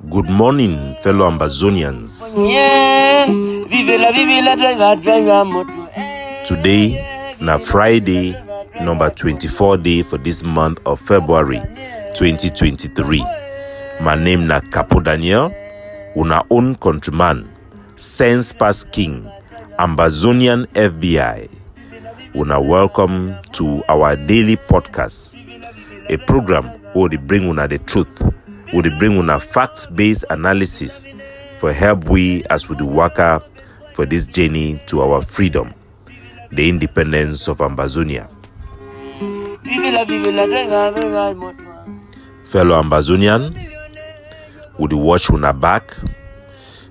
Good morning, fellow Ambazonians. Today, na Friday, number 24 day for this month of February 2023. My name na Capo Daniel, una own countryman, sense past king, Ambazonian FBI. Una welcome to our daily podcast, a program where they bring una the truth, where they bring una facts-based analysis for help we as we do waka for this journey to our freedom, the independence of Ambazonia. Fellow Ambazonian, would you watch una back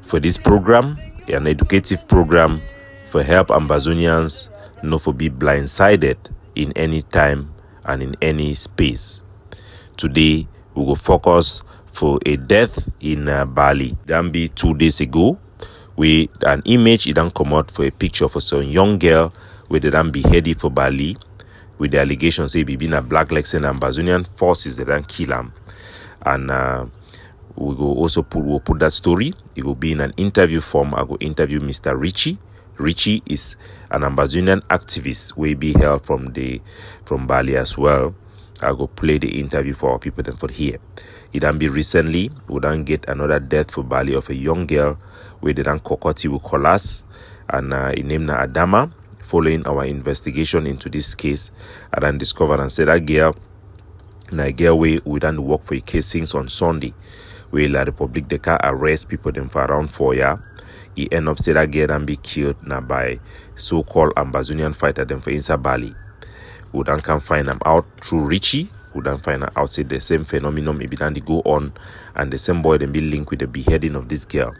for this program, an educative program for help Ambazonians not to be blindsided in any time and in any space. Today, we will focus for a death in Bali. That be 2 days ago. We an image it done come out for a picture for some young girl where they done beheaded for Bali with the allegation say be been a black legs and Ambazonian forces that done kill him. And we will also put that story. It will be in an interview form. I will interview Mr. Richie. Richie is an Ambazonian activist will be held from Bali as well. I go play the interview for our people then for here. It done be recently, we done get another death for Bali of a young girl where they done kokoti with Kolas and it named Adama. Following our investigation into this case, I done discovered and said that girl, we done work for a case since on Sunday, where La Republic de Car arrest people them for around 4 years. He end up say that girl and be killed now by so-called Ambazonian fighter them for inside Bali. We don't can find them out through Richie. We don't find out say the same phenomenon maybe then they go on and the same boy then be linked with the beheading of this girl.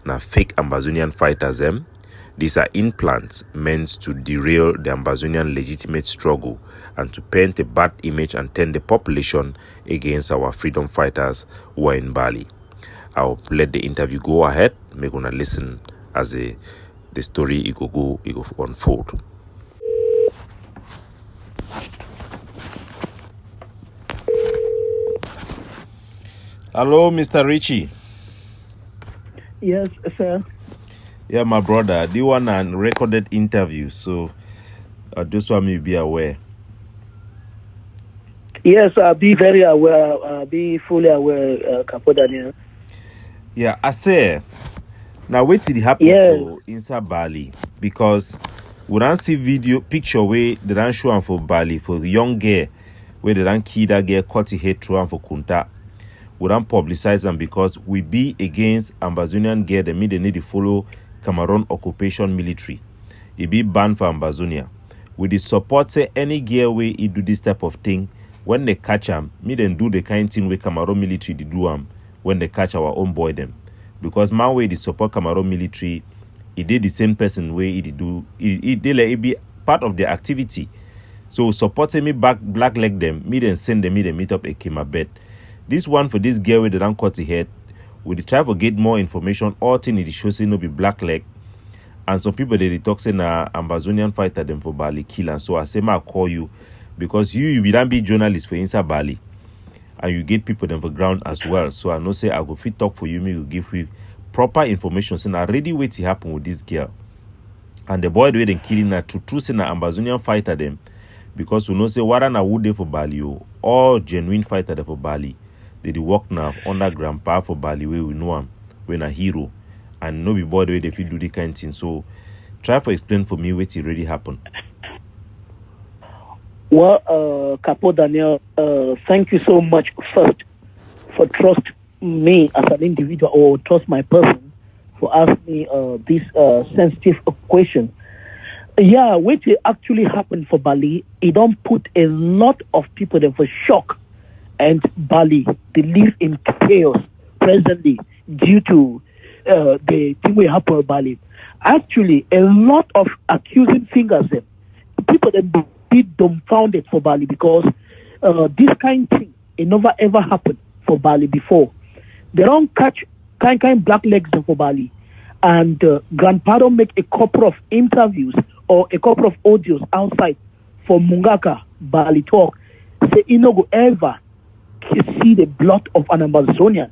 Now fake Ambazonian fighters them. These are implants meant to derail the Ambazonian legitimate struggle and to paint a bad image and turn the population against our freedom fighters who are in Bali. I'll let the interview go ahead. Make gonna listen as the story it go unfold. Hello, Mr. Richie. Yes, sir. Yeah, my brother. Do you want a recorded interview? So, just want me to be aware. Yes, I'll be very aware. I'll be fully aware, Capo Daniel. Yeah, I say, now wait till it happen for inside Bali because we don't see picture where they don't show for Bali for the young girl where they don't kill that girl, cut his head through for Kunta. We don't publicize them because we be against Ambazonian girl. They need to follow Cameroon occupation military. It be banned for Ambazonia. We the support say any girl where he do this type of thing. When they catch them, me then do the kind of thing where Cameroon military they do them when they catch our own boy them. Because my way they support Cameroon military, it did the same person way it do. It be part of their activity. So supporting me back black leg them, me then send them me then meet up a Kima bed. This one for this girl where they don't cut the head. We try to get more information. All thing it shows no be black leg. And some people they talk say na Ambazonian fighter them for Bali kill. And so I say I call you because you don't be journalist for inside Bali. And you get people them for ground as well. So I know say I go fit talk for you, me will give you proper information. So I already wait to happen with this girl. And the boy the way they killing her to true say na Ambazonian fighter them. Because we know say what na wood they for Bali all genuine fighter they for Bali. They work now under grandpa for Bali where we know him when a hero and no be boy the way they feel do the kind of thing. So try to explain for me what really happened. Well, Capo Daniel, thank you so much first for trust me as an individual or trust my person for asking me this sensitive question. Yeah, what actually happened for Bali, it don't put a lot of people there for shock. And Bali, they live in chaos presently due to the thing we happen in Bali. Actually, a lot of accusing fingers them. People that be dumbfounded for Bali because this kind of thing, it never ever happened for Bali before. They don't catch kind black legs for Bali. And Grandpa don't make a couple of interviews or a couple of audios outside for Mungaka, Bali talk. Say, you know, go ever see the blood of an Ambazonian.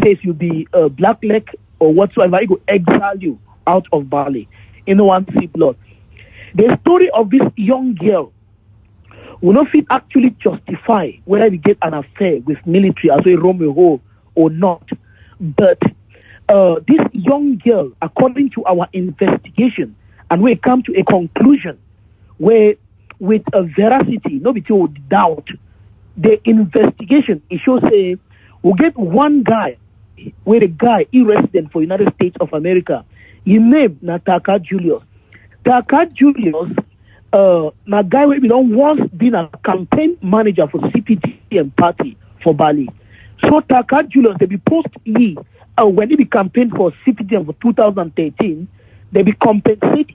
says you be blackleg or whatsoever, he go exile you out of Bali. In one see blood. The story of this young girl will not fit actually justify whether we get an affair with military as a Romeo or not. But this young girl, according to our investigation, and we come to a conclusion where, with a veracity, no between doubt, the investigation, it shows we'll get one guy, where the guy is resident for United States of America. His name na Taka Julius. Taka Julius, na guy we don't once been a campaign manager for CPDM party for Bali. So Taka Julius, they be post when he be campaign for CPDM for 2013, they be compensate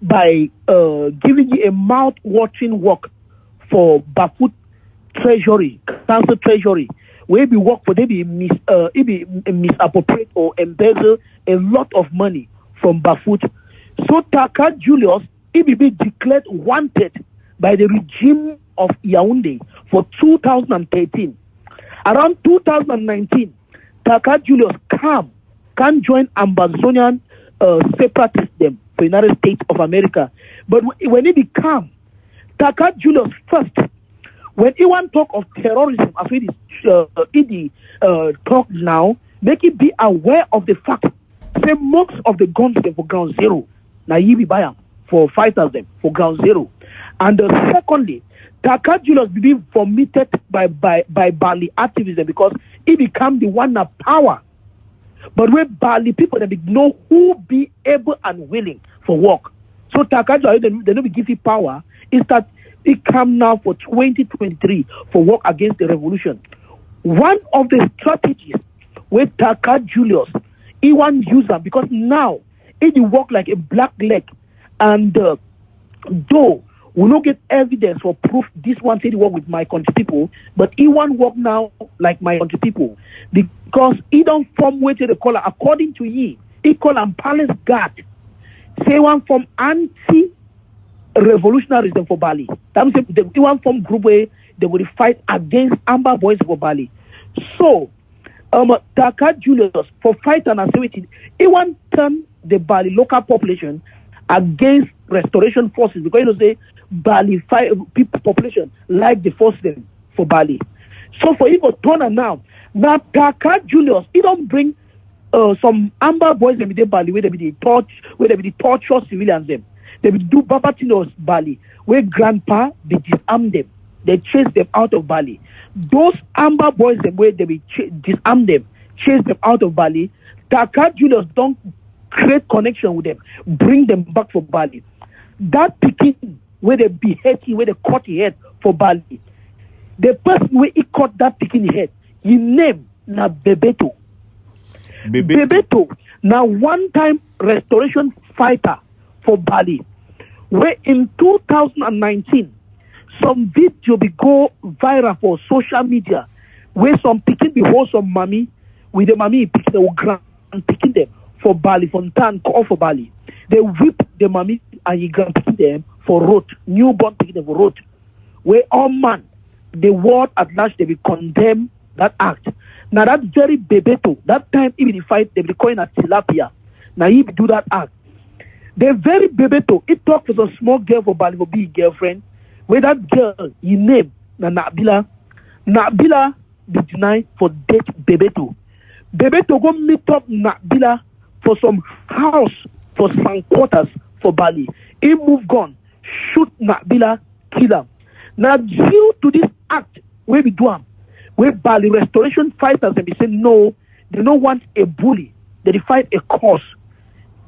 by giving you a mouth-watering work for Bafut Treasury, Council Treasury, where be work for they be misappropriate or embezzle a lot of money from Bafut. So Taka Julius, he be declared wanted by the regime of Yaoundé for 2013. Around 2019, Taka Julius can join Ambazonian separatists them for United States of America. But when he become Taka Julius first, when he want talk of terrorism, as we talk now, make it be aware of the fact say most of the guns them for ground zero. Now he be buy them for 5,000 for ground zero. And secondly, Taka Julius be vomited by Bali activism because he become the one of power. But when Bali people they know who be able and willing for work. So Taka Julius they don't be give you power. Is that he come now for 2023 for work against the revolution. One of the strategies with Taka Julius, he want use them because now he work like a black leg, and though we don't get evidence for proof this one said he work with my country people, but he want work now like my country people because he don't form way to the color according to he call him palace guard. Say one from anti-revolutionarism for Bali. That means the one from group where they will fight against Amber boys for Bali. So Taka Julius for fight and activity, he want turn the Bali local population against restoration forces because say Bali people population like the force them for Bali. So for him to turn now Taka Julius, he don't bring some Amber boys them in Bali where they be the torture civilians them. They will do Babatinos Bali where grandpa they disarm them. They chase them out of Bali. Those Amber boys them where they will disarm them, chase them out of Bali. Taka Julius don't create connection with them, bring them back for Bali. That picking where they behead him, where they cut his head for Bali. The person where he cut that picking head, his name na Bebeto. Bebeto now one time restoration fighter for Bali. Where in 2019 some video be go viral for social media where some picking behold some mommy with the mommy picking the grand picking them for Bali, Fontan, call for Bali. They whip the mommy and you grand picking them for road, newborn picking them for road. Where all man, the world at large they will condemn that act. Now that very Bebeto, that time even the fight they will call it a tilapia. Now he do that act. The very Bebeto, he talk for some small girl for Bali for be girlfriend. Where that girl, he name na Nabila. Nabila be denied for date Bebeto. Bebeto go meet up Nabila for some house for some quarters for Bali. He move gun, shoot Nabila, kill him. Now due to this act, where we do him, where Bali restoration fighters and they say no, they don't want a bully, they fight a cause.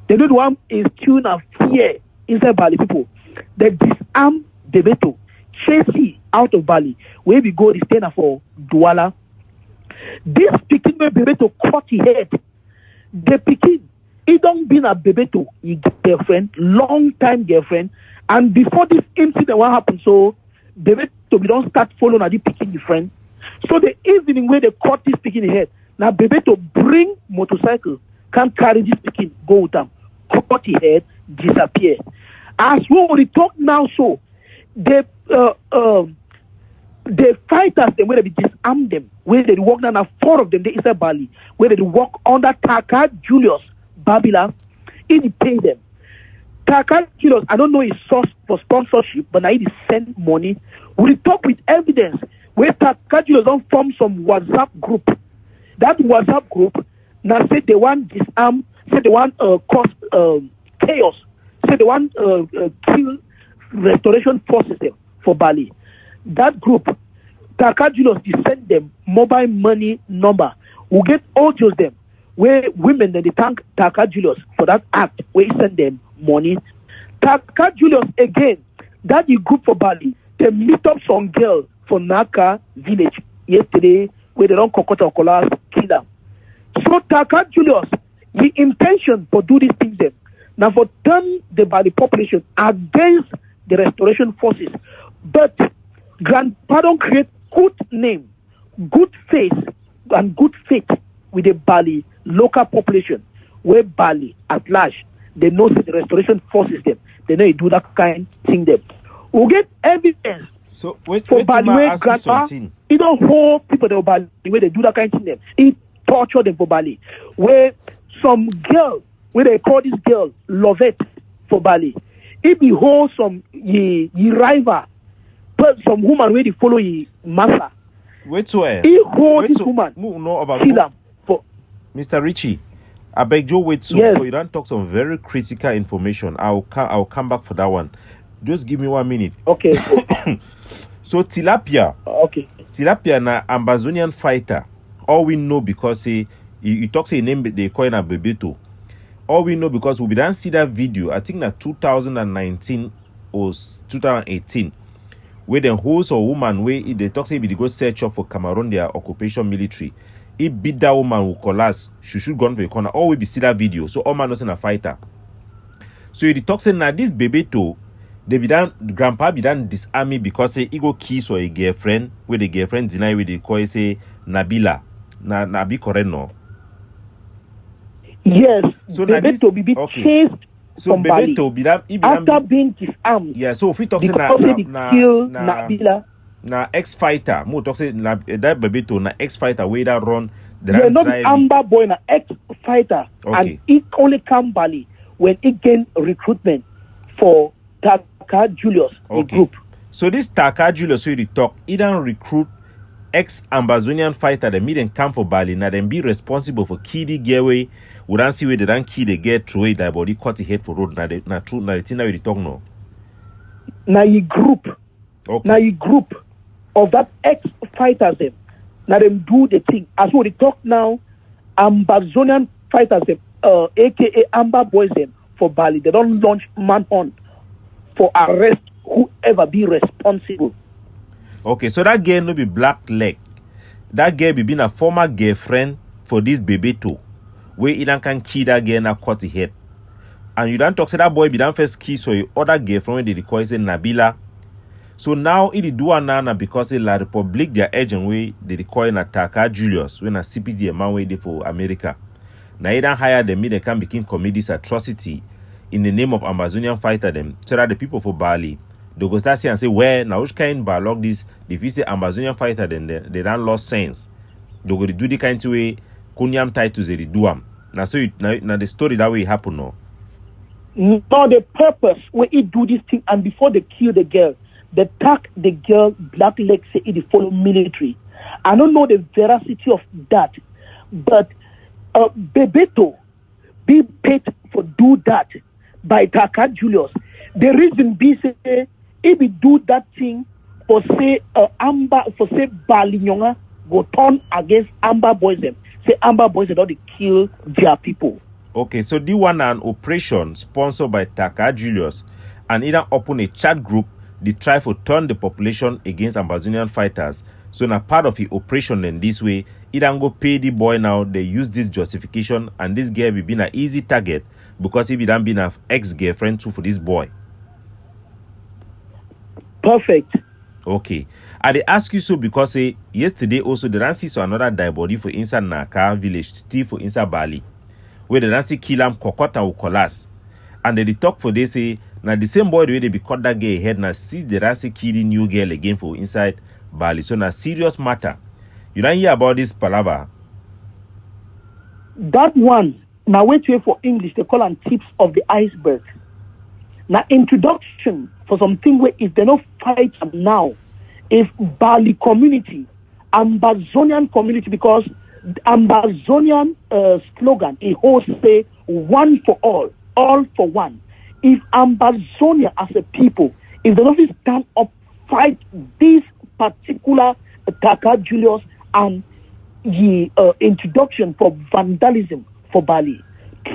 They don't want a tune of fear inside Bali people. They disarm Bebeto, chase he out of Bali, where we go, the stand for Douala. This picking where Bebeto cut his head, the picking, he don't been a Bebeto, his girlfriend, long time girlfriend, and before this incident, what happened? So Bebeto, we don't start following the picking the friend. So the evening where they cut this picking head, now Bebeto bring motorcycle, can't carry this picking, go with them, cut his head, disappear. As we already talk now, so the the fighters, them where they disarm them, where they walk down, 4 of them, they inside Bali, where they walk under Taka Julius Babila, he pay them. Taka Julius, I don't know his source for sponsorship, but now he send money. We talk with evidence where Taka Julius don't form some WhatsApp group. That WhatsApp group now say they want disarm, say they want cause chaos, say they want kill restoration forces them for Bali. That group, Taka Julius, send them mobile money number. We get audios them where women then they thank Taka Julius for that act where he send them money. Taka Julius again, that the group for Bali, they meet up some girl for Naka village yesterday where they don't kokota kolas kill them. So Taka Julius, the intention for do these things then now for turn the Bali population against the restoration forces, but Grandpa don't create good name, good face, and good faith with the Bali local population, where Bali at large, they know the restoration forces them. They know you do that kind of thing them. We'll get evidence. So wait, for Bali where Grandpa, he don't hold people that Bali where they do that kind of thing them. He torture them for Bali. Where some girl, where they call this girl Lovette for Bali, if he hold some ye rival. But some woman where they follow his master. Wait where? He hold this woman. No about kill him for Mr. Richie. I beg you wait so yes. You don't talk some very critical information. I'll come back for that one. Just give me 1 minute. Okay. So tilapia. Okay. Tilapia na Ambazonian fighter. All we know because he talks a name they call him a Bebeto. All we know because we didn't see that video. I think that 2019 or 2018. Where the host or woman where they talk say they go search up for Cameroon their occupation military. He beat that woman who collapse. She should gone for a corner. Or we be see that video. So all man was in a fighter. So he talk say now this baby too, they be done grandpa be done disarm me because say he go kiss or a girlfriend where the girlfriend deny where they call say Nabila. Nabi correct no? Yes. So baby to be okay. chased. So Bebeto be after being disarmed. Yeah, so if we talk say na ex-fighter, mo talk say that Bebeto na ex-fighter where that run the yeah, not Amber boy na ex-fighter. Okay. And it only come Bali when it gain recruitment for Taka Julius group. So this Taka Julius where they talk, he don't recruit ex-Ambazonian fighter that meet and come for Bali, now then be responsible for kill the getaway. We don't see where they don't kill the get through it, that body cut the head for road. Now the thing that we talk now. Now you group. Okay. Now you group of that ex-fighters them. Now them do the thing. As we talk now, Ambazonian fighters them, aka Amber boys them for Bali. They don't launch manhunt for arrest whoever be responsible. Okay, so that girl no be black leg. That girl be been a former girlfriend for this baby too. Where he can kill that girl and cut the head. And you don't talk say that boy be done first kiss or other girlfriend when they call say Nabila. So now it do anana because La Republic their agent way they call na Taka Julius when a CPG man way they for America. Now he don't hire them, they can begin commit this atrocity in the name of Ambazonian fighter them. So that the people for Bali they go start saying and say, well, now which kind of log this? If you say Ambazonian fighter, then they don't lost sense. They go to do the kind of way Kunny-Ya titles they do them. Now so now the story that way happen now. No, the purpose when he do this thing and before they kill the girl, they tag the girl black leg say it follow military. I don't know the veracity of that, but Bebeto be paid for do that by Taka Julius. The reason be say if we do that thing for say Bali Nyonga go turn against Amber boys them. Say Amber boys they don't kill their people. Okay, so the one an operation sponsored by Taka Julius and either open a chat group, they try to turn the population against Ambazonian fighters. So now part of the operation in this way, it don't go pay the boy now, they use this justification and this girl will be an easy target because if it don't been an ex-girlfriend too for this boy. Perfect. Okay. I ask you so because yesterday also the Nancy saw another die body for inside Naka village, still for inside Bali, where the Nancy kill him kokota or colas. And they talk for they say now the same boy the way they be cut that girl head now sees the Nancy killing new girl again for inside Bali. So na serious matter. You don't hear about this palaver. That one, now wait for English, they call them tips of the iceberg. Now introduction for something where if they don't fight now, if Bali community, Ambazonian community, because Ambazonian slogan, it holds say one for all for one. If Ambazonia as a people, if they don't stand up, fight this particular Taka Julius and the introduction for vandalism for Bali,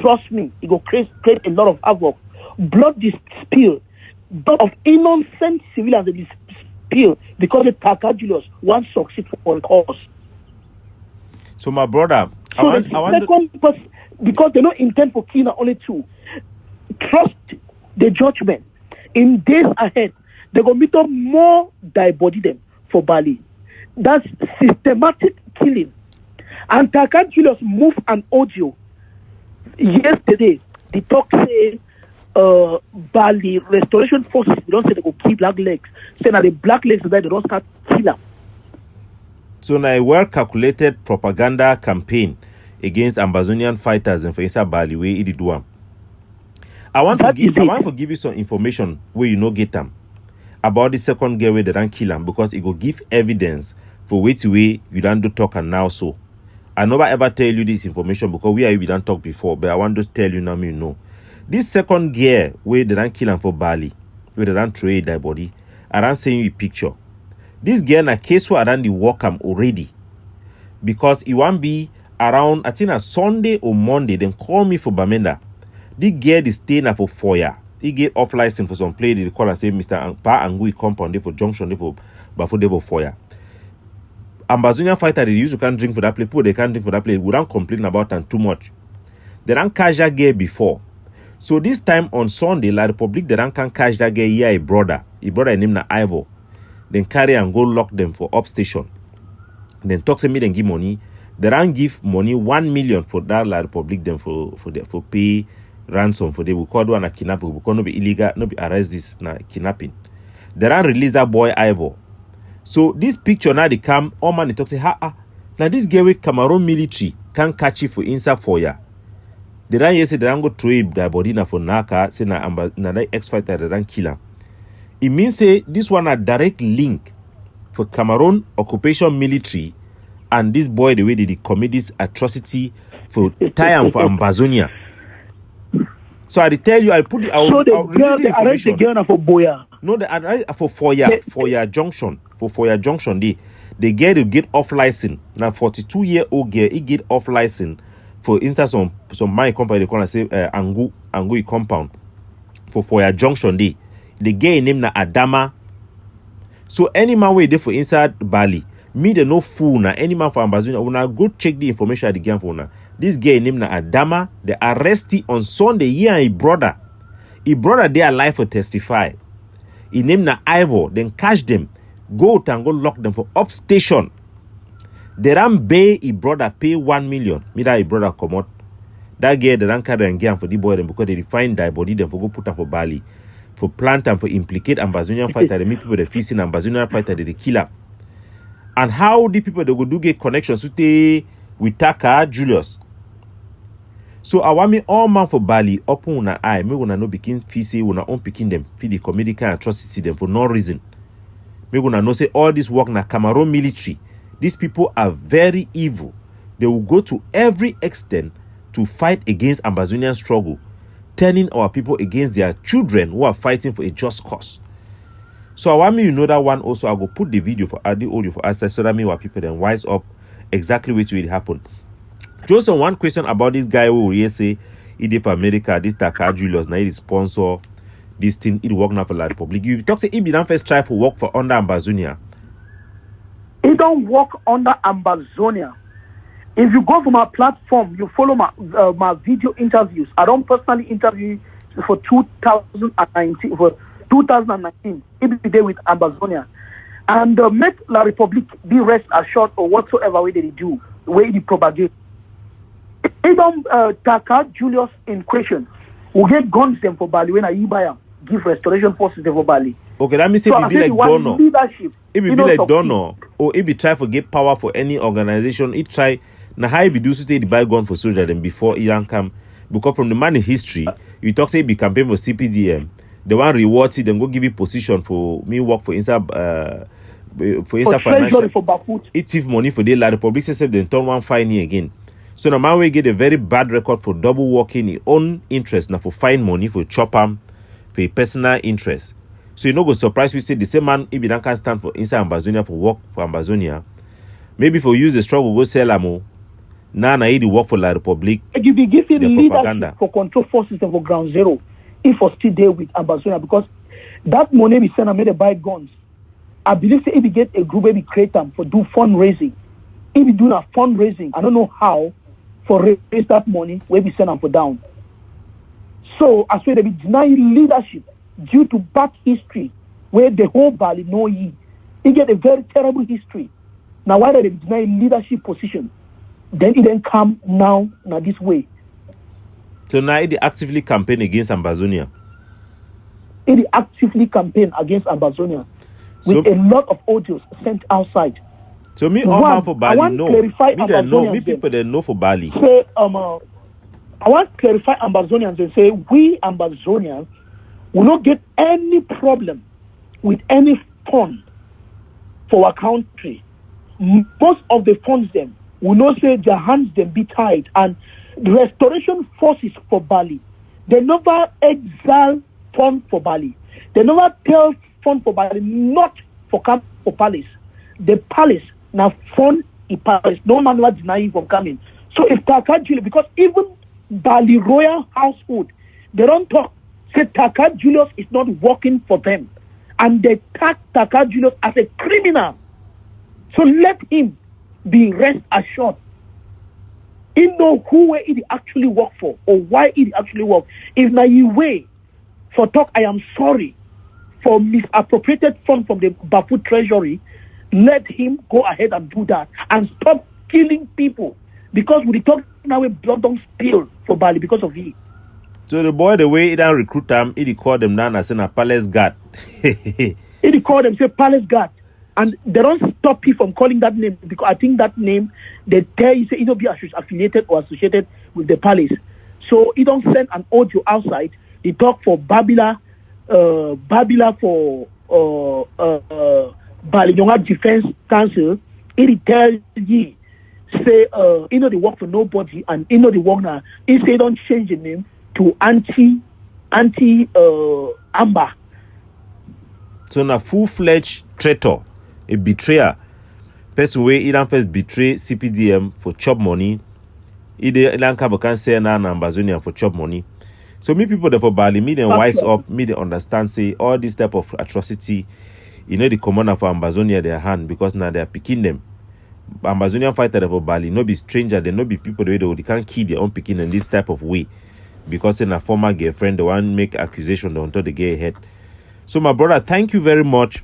trust me, it will create a lot of havoc. Blood is spilled, blood of innocent civilians is spilled because the Taka Julius wants to succeed for a cause. So my brother, because they don't intend for killing only two. Trust the judgment. In days ahead, they're going to meet up more die body them for Bali. That's systematic killing. And Taka Julius moved an audio yesterday. The talk say Bali restoration forces, they don't say they go kill black legs. Say now the black legs that they don't start kill them. So now a well-calculated propaganda campaign against Ambazonian fighters and for inside Bali where it did one. I want to give you some information where you know get them about the second girl where they don't kill them because it will give evidence for which way you don't do talk and now so. I never ever tell you this information because we don't talk before, but I want to tell you now me you know. This second girl where they don't kill them for Bali, where they don't trade their body, I don't send you a picture. This girl na case where I done the work already. Because it won't be around, I think a Sunday or Monday, then call me for Bamenda. This girl is staying for 4 years. He get off license for some play, they call and say Mr. Pa Angui compound there for junction there for Bafo there for 4 years. Ambazonian fighter they used to can't drink for that play, people they can't drink for that play, we don't complain about them too much. They don't catch that girl before. So this time on Sunday, La Republic, they don't can catch that girl here, a brother named na Ivor. Then carry and go lock them for up station. Then talk to me, then give money. They don't give money 1 million for that La Republic them for pay ransom for they will call one a kidnapping because no be illegal, no be arrest this na kidnapping. They don't release that boy Ivor. So this picture now they come, all man they talk say now this girl with Cameroon military can catch it for inside 4 years. They don't say they don't go trade their body na for Naka say na that ex-fighter they don't kill him. It means say this one a direct link for Cameroon occupation military and this boy the way they commit this atrocity for time for Ambazonia. So I tell you, I put the so the arrest the girl for Boya. No, the arrest for 4 year junction. For 4 year junction, they get off license. Now 42-year-old girl, he get off license for instance some my company they call and say Angui compound for 4 year junction day. The girl name na Adama. So any man way there for inside Bali, me they no fool na any man for Ambazonia. When I go check the information at the game for now. This girl named na Adama. They arrested on Sunday. He and his brother. His brother they alive for testify. He named na Ivor. Then catch them. Go out and go lock them for up station. They ran pay his brother pay 1 million. Me that his brother come out. That girl they ran carry and get for the boy them because they find die body them for go put them for Bali. For plant and for implicate Ambazonian fighter, they meet people they facing Ambazonian fighter, they kill them. And how the people they go do get connections with Taka Julius. So I want me all man for Bali open una eye. Me wanna no begin fisi una own picking them feed the comedy kind atrocity them for no reason. Me wanna know say all this work na Cameroon military. These people are very evil. They will go to every extent to fight against Ambazonian struggle, turning our people against their children who are fighting for a just cause. So I want me you know that one also. I will put the video for the audio for us so that me our people then wise up exactly which will happen. Just on one question about this guy who will say he did for America, this Taka Julius, now he sponsor this thing, it work now for La Republic. You talk say he be done first try for work for under Ambazonia. He don't work under Ambazonia. If you go to my platform, you follow my video interviews. I don't personally interview for 2019. For 2019, he be there with Ambazonia, and make La Republic be rest assured or whatsoever way they do, way they propagate. Even Taka Julius in question will get guns them for Bali when I buy give restoration forces them for Bali. Okay, that means So it be like donor. Leadership. It be like donor, or it be try to get power for any organization. It try now how it be do so the buy gun for soldier them before Iran come. Because from the man in history, you talk say it be campaign for CPDM. The one reward it, them go give you position for me work for inside financial for Bafut. It thief money for the Republic system, then turn one fine again. So now man we get a very bad record for double working in own interest now for fine money for chop am for a personal interest. So you know go surprise we say the same man if he don't can stand for inside Ambazonia for work for Ambazonia. Maybe for use the struggle go sell amo. Now he work for La Republic. You be giving the leadership propaganda for control forces and for ground zero. If for still there with Ambazonia because that money we send and made to buy guns. I believe if we get a group where we create them for do fundraising. If we do a fundraising, I don't know how for raise that money where we send them for down. So I swear they be denying leadership due to bad history where the whole Bali know ye. He get a very terrible history. Now why they deny leadership position? Then it then come now this way. So now they actively campaign against Ambazonia. It actively campaign against Ambazonia with a lot of audios sent outside. So me all man for Bali no. Me they know. Me people they know for Bali. Say I want to clarify Ambazonians and say we Ambazonians will not get any problem with any fund for our country. Most of the funds them will not say their hands them be tied and the restoration forces for Bali. They never exile fund for Bali. They never tell fund for Bali not for camp for palace. The palace now fund a palace. No man will deny you from coming. So if Taka Julius, because even Bali royal household, they don't talk. Say Taka Julius is not working for them, and they tag Taka Julius as a criminal. So let him be rest assured. He know who he actually work for or why he actually work. If na you way for talk, I am sorry for misappropriated funds from the Bafut treasury. Let him go ahead and do that and stop killing people because we talk now blood don't spill for Bali because of he. So the boy, the way he don't recruit them, he call them now as a palace guard. He call them say palace guard, and they don't stop you from calling that name because I think that name they tell you say it don't be affiliated or associated with the palace. So he don't send an audio outside. He talk for Babila for Bali Defense Council. He tell you say they work for nobody and they work now. He say don't change the name to anti Amber. So na full-fledged traitor, a betrayer. Person where he don't first betray CPDM for chop money. He don't can say na Ambazonian for chop money. So me people there for Bali, me they wise up, me they understand say all this type of atrocity, the commander for Ambazonia their hand because now they are picking them. Ambazonian fighter for Bali, no be stranger, they no be people the way they can't kill their own picking in this type of way. Because in a former girlfriend, the one make accusation until they get ahead. So my brother, thank you very much.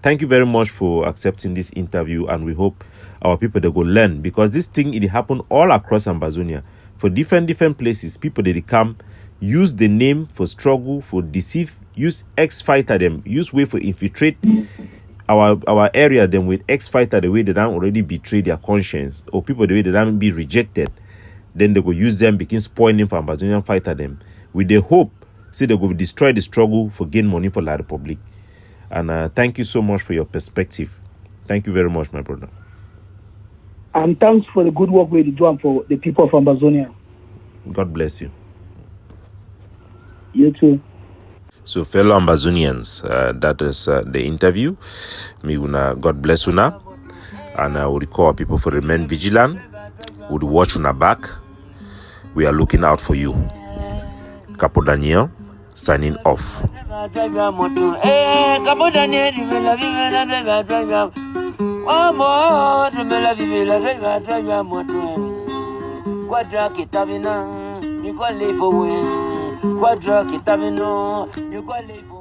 Thank you very much for accepting this interview, and we hope our people they go learn because this thing it happen all across Ambazonia for different places. People they come use the name for struggle, for deceive, use ex-fighter them, use way for infiltrate our area them with ex-fighter the way they don't already betray their conscience or people the way they don't be rejected. Then they go use them, begin spoiling for Ambazonian fighter them. With the hope, say they go destroy the struggle for gain money for La Republic. And thank you so much for your perspective. Thank you very much, my brother. And thanks for the good work we do for the people of Ambazonia. God bless you. You too. So, fellow Ambazonians, that is the interview. Me una God bless una, and I will recall people for remain vigilant. Would watch una back. We are looking out for you. Capo Daniel, signing off. Capo Daniel, Quadra kitabina, you call it for win. Quadra kitabino, you call it for